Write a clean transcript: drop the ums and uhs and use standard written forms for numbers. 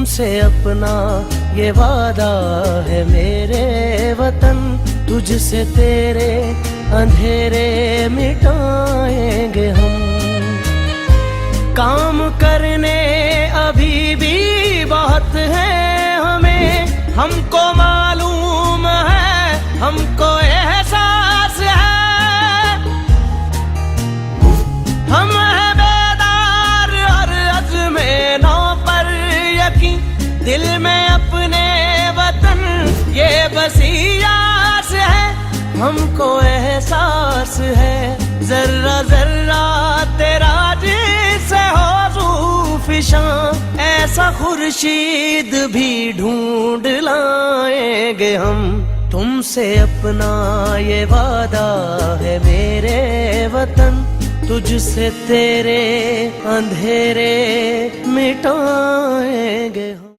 तुमसे अपना ये वादा है मेरे वतन, तुझसे तेरे अंधेरे मिटाएंगे हम। काम करने अभी भी बहुत है हमें, हमको मालूम है, हमको एहसास है। हम हैं बेदार और अज़्मे नौ पर यकीन, दिल में अपने वतन ये बसी आस है। हमको एहसास है जर्रा जर्रा तेरा जिससे हो ज़ूफ़िशां, ऐसा खुर्शीद भी ढूंढ लाएंगे हम। तुमसे अपना ये वादा है मेरे वतन, तुझसे तेरे अंधेरे मिटाएंगे